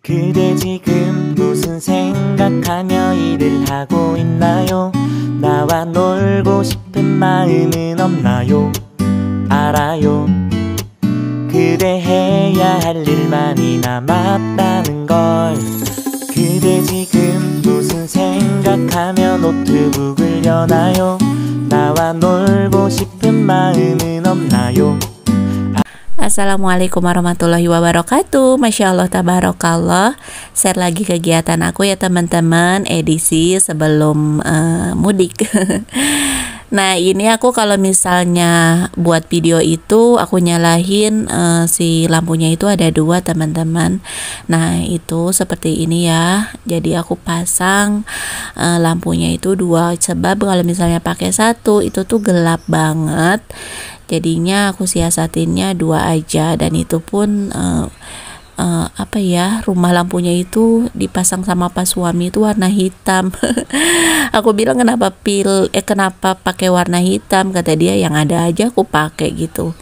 그대 지금 무슨 생각하며 일을 하고 있나요? 나와 놀고 싶은 마음은 없나요? 알아요. 그대 해야 할 일만이 남았다는 걸. 그대 지금 무슨 생각하며 노트북을 여나요? 나와 놀고 싶은 마음은 없나요? Assalamualaikum warahmatullahi wabarakatuh. Masya Allah tabarakallah. Share lagi kegiatan aku ya teman-teman, edisi sebelum mudik. Nah ini aku kalau misalnya buat video itu aku nyalahin si lampunya itu ada dua teman-teman. Nah itu seperti ini ya. Jadi aku pasang lampunya itu dua, sebab kalau misalnya pakai satu itu tuh gelap banget. Jadinya aku siasatinnya dua aja, dan itu pun apa ya, rumah lampunya itu dipasang sama pas suami itu warna hitam. Aku bilang kenapa pakai warna hitam, kata dia yang ada aja aku pakai gitu.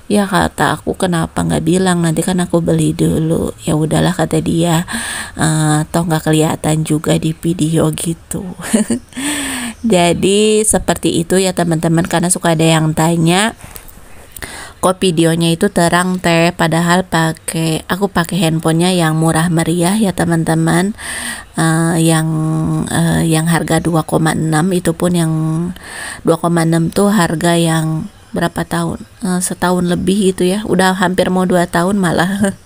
Ya kata aku, kenapa nggak bilang, nanti kan aku beli dulu. Ya udahlah kata dia, toh nggak kelihatan juga di video gitu. Jadi seperti itu ya teman-teman, karena suka ada yang tanya kok videonya itu terang teh, padahal aku pakai handphonenya yang murah meriah ya teman-teman, yang harga 2,6, itu pun yang 2,6 tuh harga yang berapa tahun, setahun lebih gitu ya, udah hampir mau 2 tahun malah.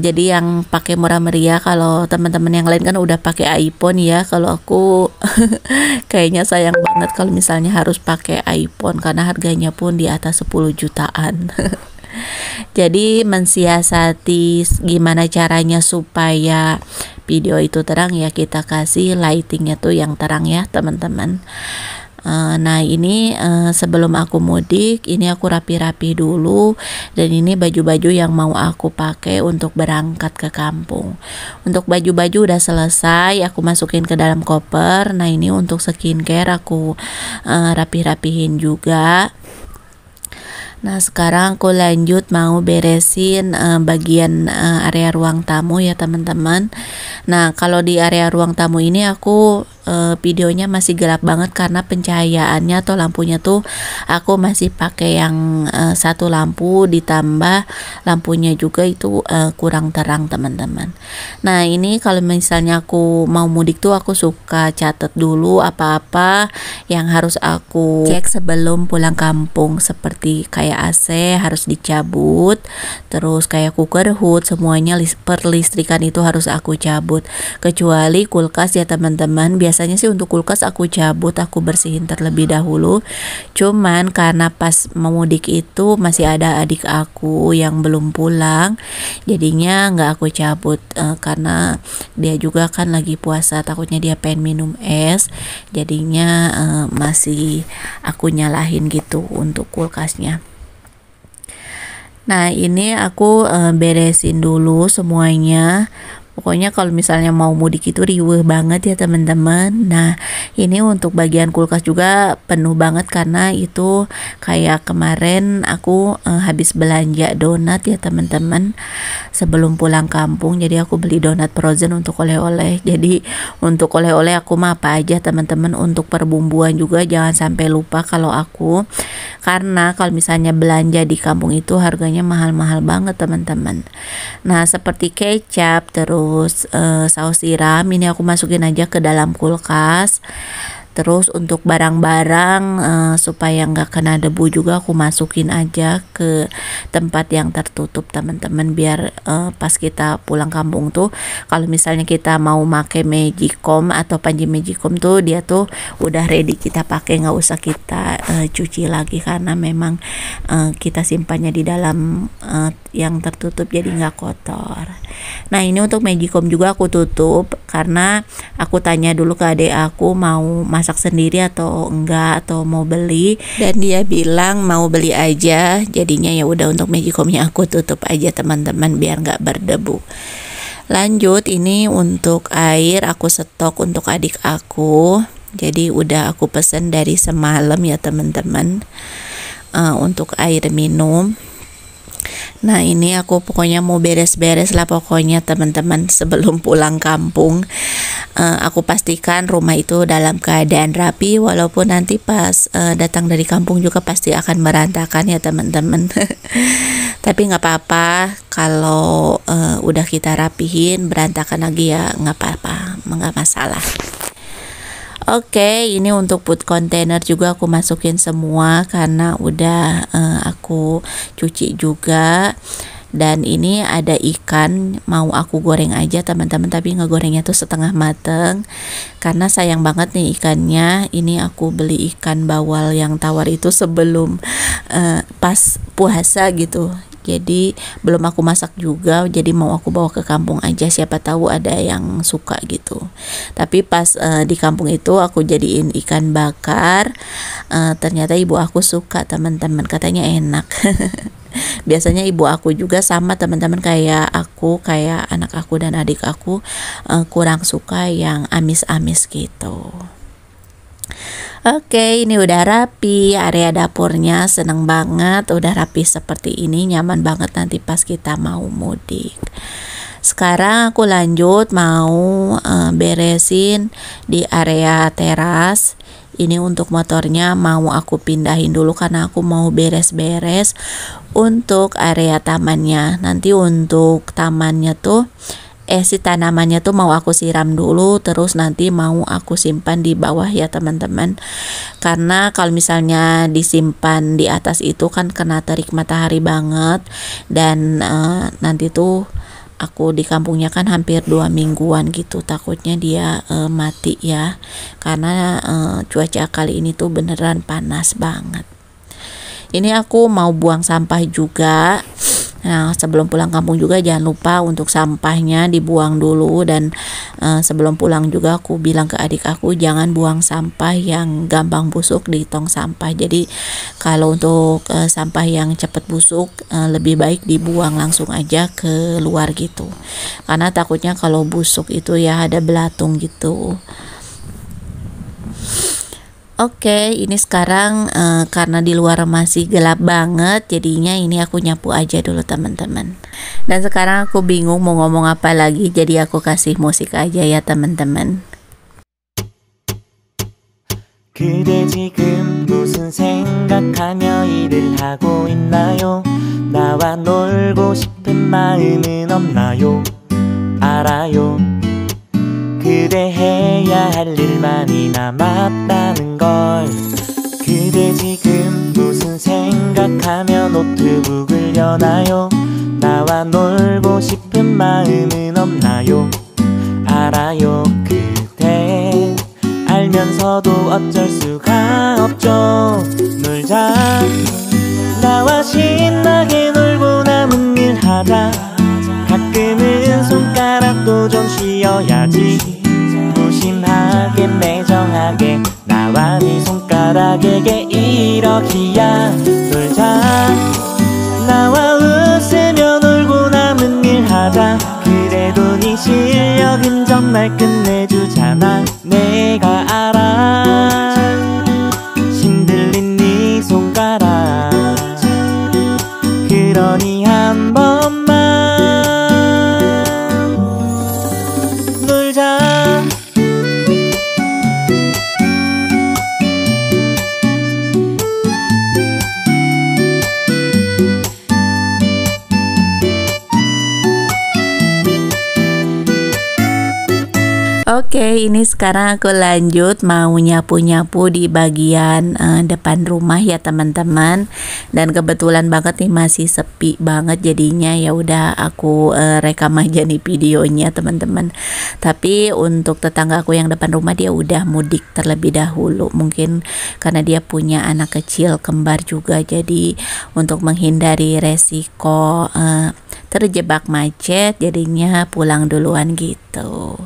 Jadi yang pakai murah meriah. Kalau teman-teman yang lain kan udah pakai iPhone ya, kalau aku kayaknya sayang banget kalau misalnya harus pakai iPhone, karena harganya pun di atas 10 jutaan. Jadi mensiasati gimana caranya supaya video itu terang ya, kita kasih lightingnya tuh yang terang ya teman-teman. Nah ini sebelum aku mudik, ini aku rapi-rapi dulu, dan ini baju-baju yang mau aku pakai untuk berangkat ke kampung. Untuk baju-baju udah selesai, aku masukin ke dalam koper. Nah ini untuk skincare aku rapi-rapihin juga. Nah sekarang aku lanjut mau beresin bagian area ruang tamu ya teman-teman. Nah kalau di area ruang tamu ini aku videonya masih gelap banget karena pencahayaannya atau lampunya tuh aku masih pakai yang satu lampu, ditambah lampunya juga itu kurang terang teman-teman. Nah ini kalau misalnya aku mau mudik tuh aku suka catat dulu apa-apa yang harus aku cek sebelum pulang kampung, seperti kayak AC harus dicabut, terus kayak cooker hood, semuanya perlistrikan itu harus aku cabut, kecuali kulkas ya teman-teman. Biasanya sih untuk kulkas aku cabut, aku bersihin terlebih dahulu. Cuman karena pas mau mudik itu masih ada adik aku yang belum pulang, jadinya nggak aku cabut karena dia juga kan lagi puasa, takutnya dia pengen minum es, jadinya masih aku nyalahin gitu untuk kulkasnya. Nah ini aku beresin dulu semuanya. Pokoknya kalau misalnya mau mudik itu riweuh banget ya teman-teman. Nah ini untuk bagian kulkas juga penuh banget, karena itu kayak kemarin aku habis belanja donat ya teman-teman sebelum pulang kampung. Jadi aku beli donat frozen untuk oleh-oleh. Jadi untuk oleh-oleh aku mah apa aja teman-teman. Untuk perbumbuan juga jangan sampai lupa kalau aku, karena kalau misalnya belanja di kampung itu harganya mahal-mahal banget teman-teman. Nah seperti kecap, terus saus tiram, ini aku masukin aja ke dalam kulkas. Terus untuk barang-barang supaya nggak kena debu juga aku masukin aja ke tempat yang tertutup teman-teman, biar pas kita pulang kampung tuh kalau misalnya kita mau pakai magicom atau panji magicom tuh dia tuh udah ready kita pakai, nggak usah kita cuci lagi, karena memang kita simpannya di dalam yang tertutup jadi nggak kotor. Nah ini untuk magicom juga aku tutup karena aku tanya dulu ke adik aku mau masak sendiri atau enggak, atau mau beli, dan dia bilang mau beli aja. Jadinya ya udah untuk magicomnya aku tutup aja teman-teman biar nggak berdebu. Lanjut, ini untuk air aku stok untuk adik aku. Jadi udah aku pesen dari semalam ya teman-teman, untuk air minum. Nah ini aku pokoknya mau beres-beres lah pokoknya teman-teman sebelum pulang kampung. Aku pastikan rumah itu dalam keadaan rapi, walaupun nanti pas datang dari kampung juga pasti akan berantakan ya teman-teman. Tapi nggak apa-apa kalau udah kita rapihin berantakan lagi ya nggak apa-apa, nggak masalah. Oke, ini untuk food container juga aku masukin semua karena udah aku cuci juga. Dan ini ada ikan mau aku goreng aja teman-teman, tapi ngegorengnya tuh setengah mateng karena sayang banget nih ikannya. Ini aku beli ikan bawal yang tawar itu sebelum pas puasa gitu, jadi belum aku masak juga, jadi mau aku bawa ke kampung aja, siapa tahu ada yang suka gitu. Tapi pas di kampung itu aku jadiin ikan bakar, ternyata ibu aku suka teman-teman, katanya enak. Biasanya ibu aku juga sama teman-teman, kayak aku, kayak anak aku dan adik aku kurang suka yang amis-amis gitu. Oke, ini udah rapi, area dapurnya seneng banget, udah rapi seperti ini, nyaman banget nanti pas kita mau mudik. Sekarang aku lanjut mau beresin di area teras. Ini untuk motornya mau aku pindahin dulu karena aku mau beres-beres untuk area tamannya. Nanti untuk tamannya tuh si tanamannya tuh mau aku siram dulu, terus nanti mau aku simpan di bawah ya teman-teman. Karena kalau misalnya disimpan di atas itu kan kena terik matahari banget, dan nanti tuh aku di kampungnya kan hampir 2 mingguan gitu, takutnya dia mati ya, karena cuaca kali ini tuh beneran panas banget. Ini aku mau buang sampah juga. Nah, sebelum pulang kampung juga jangan lupa untuk sampahnya dibuang dulu, dan sebelum pulang juga aku bilang ke adik aku jangan buang sampah yang gampang busuk di tong sampah. Jadi kalau untuk sampah yang cepat busuk lebih baik dibuang langsung aja ke luar gitu. Karena takutnya kalau busuk itu ya ada belatung gitu. Oke, ini sekarang karena di luar masih gelap banget, jadinya ini aku nyapu aja dulu teman-teman. Dan sekarang aku bingung mau ngomong apa lagi, jadi aku kasih musik aja ya teman-teman. 그대 지금 무슨 생각하며 일을 하고 있나요? 나와 놀고 싶은 마음은 없나요? 알아요. 그대 해야 할 일만이 남았다는 걸. 그대 지금 무슨 생각하며 노트북을 여나요? 나와 놀고 싶은 마음은 없나요? 알아요. 그대 알면서도 어쩔 수가 없죠. 놀자. 나와 신나게 놀고 남은 일 하자. 가끔은 손가락도 좀 쉬어야지. 무심하게 매정하게 나와 네 손가락에게 이러기야. 놀자. 나와 웃으며 놀고 남은 일 하자. 그래도 네 실력은 정말 끝내주잖아. 내가 알아. 신들린 네 손가락. 그러니 한 번만 놀자. Oke, ini sekarang aku lanjut mau nyapu-nyapu di bagian depan rumah ya teman-teman. Dan kebetulan banget nih masih sepi banget, jadinya ya udah aku rekam aja nih videonya teman-teman. Tapi untuk tetangga aku yang depan rumah dia udah mudik terlebih dahulu, mungkin karena dia punya anak kecil kembar juga, jadi untuk menghindari resiko terjebak macet jadinya pulang duluan gitu.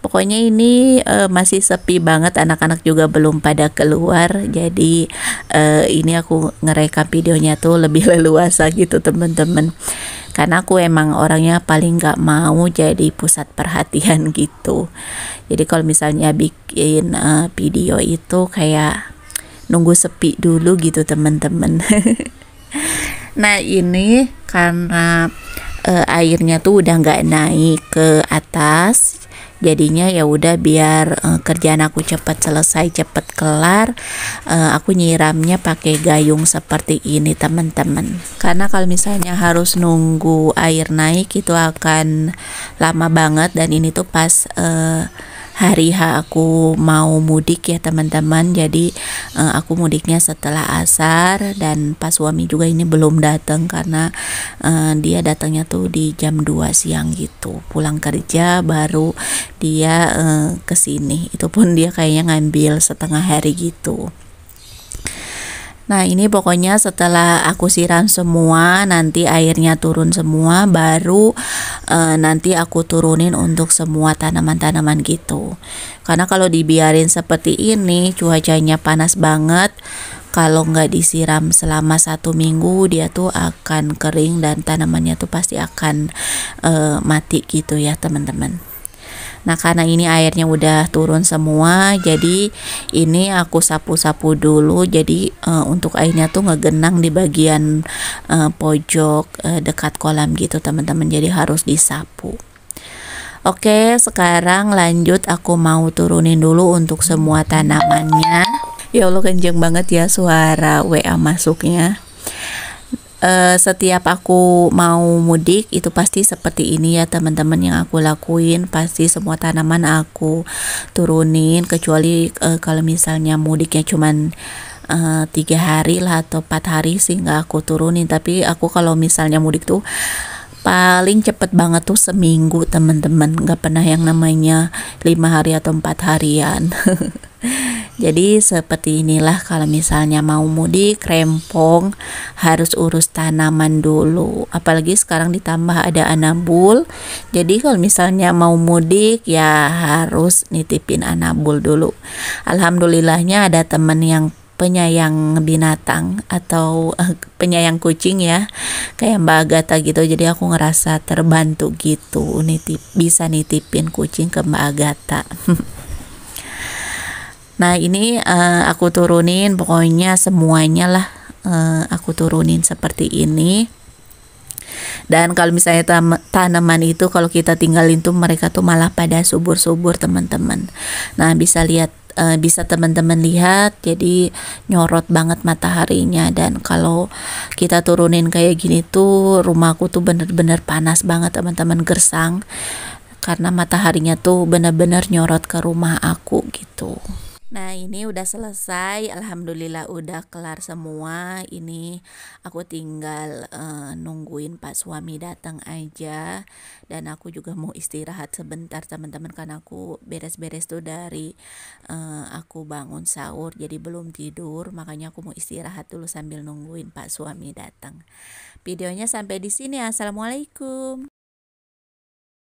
Pokoknya ini masih sepi banget, anak-anak juga belum pada keluar, jadi ini aku ngerekam videonya tuh lebih leluasa gitu teman-teman. Karena aku emang orangnya paling gak mau jadi pusat perhatian gitu. Jadi kalau misalnya bikin video itu kayak nunggu sepi dulu gitu teman-teman. Nah ini karena airnya tuh udah nggak naik ke atas, jadinya ya udah biar kerjaan aku cepat selesai, cepat kelar, aku nyiramnya pakai gayung seperti ini teman-teman. Karena kalau misalnya harus nunggu air naik itu akan lama banget, dan ini tuh pas hari H aku mau mudik ya teman-teman. Jadi aku mudiknya setelah asar, dan pas suami juga ini belum datang karena dia datangnya tuh di jam 2 siang gitu, pulang kerja baru dia kesini, itu pun dia kayaknya ngambil setengah hari gitu. Nah ini pokoknya setelah aku siram semua, nanti airnya turun semua, baru nanti aku turunin untuk semua tanaman-tanaman gitu. Karena kalau dibiarin seperti ini, cuacanya panas banget, kalau nggak disiram selama 1 minggu dia tuh akan kering dan tanamannya tuh pasti akan mati gitu ya teman-teman. Nah karena ini airnya udah turun semua, jadi ini aku sapu-sapu dulu. Jadi untuk airnya tuh ngegenang di bagian pojok dekat kolam gitu teman-teman, jadi harus disapu. Oke, sekarang lanjut aku mau turunin dulu untuk semua tanamannya. Ya Allah kenceng banget ya suara WA masuknya. Setiap aku mau mudik itu pasti seperti ini ya teman-teman yang aku lakuin, pasti semua tanaman aku turunin, kecuali kalau misalnya mudiknya cuman 3 hari lah atau 4 hari sih nggak aku turunin. Tapi aku kalau misalnya mudik tuh paling cepet banget tuh seminggu teman-teman, nggak pernah yang namanya 5 hari atau 4 harian. Jadi seperti inilah kalau misalnya mau mudik rempong, harus urus tanaman dulu. Apalagi sekarang ditambah ada anabul. Jadi kalau misalnya mau mudik ya harus nitipin anabul dulu. Alhamdulillahnya ada temen yang penyayang binatang atau penyayang kucing ya, kayak Mbak Agatha gitu. Jadi aku ngerasa terbantu gitu, bisa nitipin kucing ke Mbak Agatha. Nah ini aku turunin pokoknya semuanya lah, aku turunin seperti ini. Dan kalau misalnya tanaman itu kalau kita tinggalin tuh mereka tuh malah pada subur-subur teman-teman. Nah bisa teman-teman lihat, jadi nyorot banget mataharinya. Dan kalau kita turunin kayak gini tuh rumahku tuh bener-bener panas banget teman-teman, gersang, karena mataharinya tuh bener-bener nyorot ke rumah aku gitu. Nah ini udah selesai, alhamdulillah udah kelar semua. Ini aku tinggal nungguin Pak suami datang aja, dan aku juga mau istirahat sebentar teman-teman, karena aku beres-beres tuh dari aku bangun sahur, jadi belum tidur, makanya aku mau istirahat dulu sambil nungguin Pak suami datang. Videonya sampai di sini, assalamualaikum.